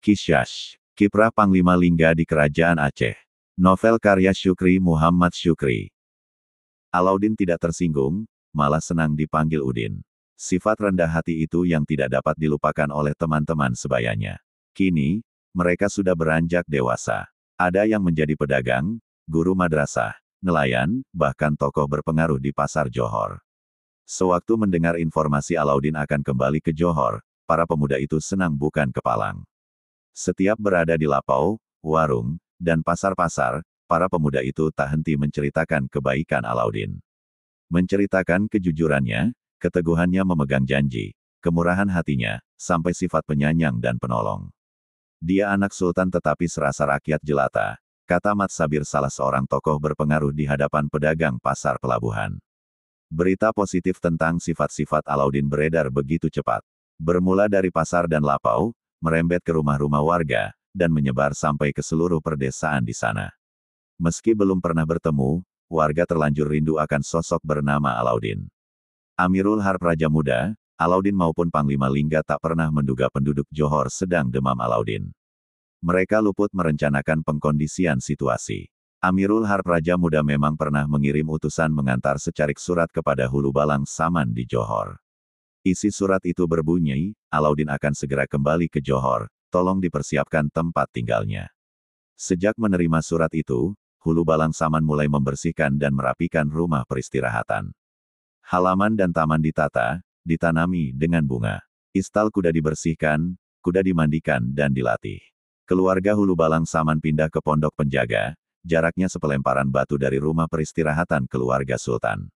Kisyash, Kiprah Panglima Lingga di Kerajaan Aceh. Novel karya Syukri Muhammad Syukri. Alauddin tidak tersinggung, malah senang dipanggil Udin. Sifat rendah hati itu yang tidak dapat dilupakan oleh teman-teman sebayanya. Kini, mereka sudah beranjak dewasa. Ada yang menjadi pedagang, guru madrasah, nelayan, bahkan tokoh berpengaruh di pasar Johor. Sewaktu mendengar informasi Alauddin akan kembali ke Johor, para pemuda itu senang bukan kepalang. Setiap berada di lapau, warung, dan pasar-pasar, para pemuda itu tak henti menceritakan kebaikan Alauddin. Menceritakan kejujurannya, keteguhannya memegang janji, kemurahan hatinya, sampai sifat penyayang dan penolong. Dia anak sultan tetapi serasa rakyat jelata, kata Mat Sabir salah seorang tokoh berpengaruh di hadapan pedagang pasar pelabuhan. Berita positif tentang sifat-sifat Alauddin beredar begitu cepat. Bermula dari pasar dan lapau, merembet ke rumah-rumah warga, dan menyebar sampai ke seluruh perdesaan di sana. Meski belum pernah bertemu, warga terlanjur rindu akan sosok bernama Alauddin. Amirul Harb Raja Muda, Alauddin maupun Panglima Lingga tak pernah menduga penduduk Johor sedang demam Alauddin. Mereka luput merencanakan pengkondisian situasi. Amirul Harb Raja Muda memang pernah mengirim utusan mengantar secarik surat kepada Hulu Balang Saman di Johor. Isi surat itu berbunyi, Alauddin akan segera kembali ke Johor, tolong dipersiapkan tempat tinggalnya. Sejak menerima surat itu, Hulu Balang Saman mulai membersihkan dan merapikan rumah peristirahatan. Halaman dan taman ditata, ditanami dengan bunga. Istal kuda dibersihkan, kuda dimandikan dan dilatih. Keluarga Hulu Balang Saman pindah ke pondok penjaga, jaraknya sepelemparan batu dari rumah peristirahatan keluarga Sultan.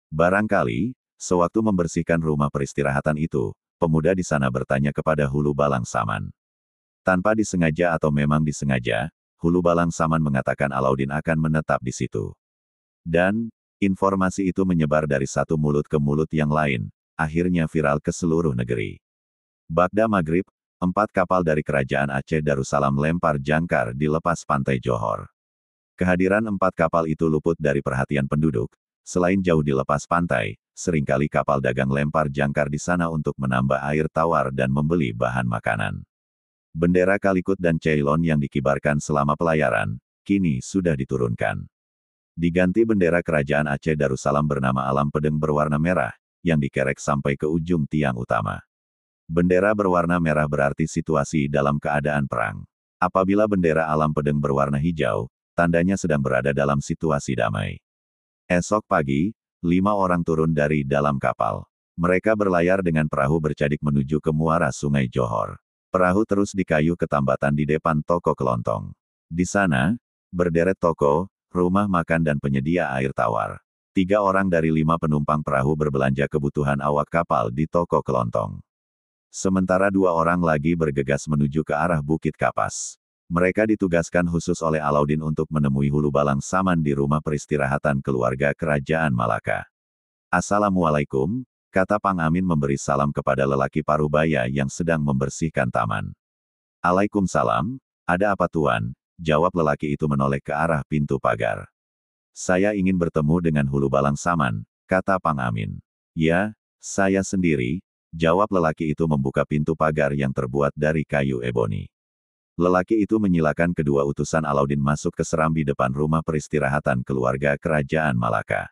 Barangkali, sewaktu membersihkan rumah peristirahatan itu, pemuda di sana bertanya kepada Hulu Balang Saman. Tanpa disengaja atau memang disengaja, Hulu Balang Saman mengatakan Alauddin akan menetap di situ. Dan, informasi itu menyebar dari satu mulut ke mulut yang lain, akhirnya viral ke seluruh negeri. Bagda Maghrib, 4 kapal dari Kerajaan Aceh Darussalam lempar jangkar di lepas pantai Johor. Kehadiran 4 kapal itu luput dari perhatian penduduk. Selain jauh di lepas pantai, seringkali kapal dagang lempar jangkar di sana untuk menambah air tawar dan membeli bahan makanan. Bendera Kalikut dan Ceylon yang dikibarkan selama pelayaran, kini sudah diturunkan. Diganti bendera Kerajaan Aceh Darussalam bernama Alam Pedeng berwarna merah, yang dikerek sampai ke ujung tiang utama. Bendera berwarna merah berarti situasi dalam keadaan perang. Apabila bendera Alam Pedeng berwarna hijau, tandanya sedang berada dalam situasi damai. Esok pagi, 5 orang turun dari dalam kapal. Mereka berlayar dengan perahu bercadik menuju ke muara Sungai Johor. Perahu terus dikayu ke tambatan di depan toko kelontong. Di sana, berderet toko, rumah makan dan penyedia air tawar. 3 orang dari 5 penumpang perahu berbelanja kebutuhan awak kapal di toko kelontong. Sementara 2 orang lagi bergegas menuju ke arah Bukit Kapas. Mereka ditugaskan khusus oleh Alauddin untuk menemui Hulu Balang Saman di rumah peristirahatan keluarga Kerajaan Malaka. Assalamualaikum, kata Pang Amin memberi salam kepada lelaki parubaya yang sedang membersihkan taman. Waalaikumsalam, ada apa tuan? Jawab lelaki itu menoleh ke arah pintu pagar. Saya ingin bertemu dengan Hulu Balang Saman, kata Pang Amin. Ya, saya sendiri, jawab lelaki itu membuka pintu pagar yang terbuat dari kayu eboni. Lelaki itu menyilakan kedua utusan Alauddin masuk ke serambi depan rumah peristirahatan keluarga Kerajaan Malaka.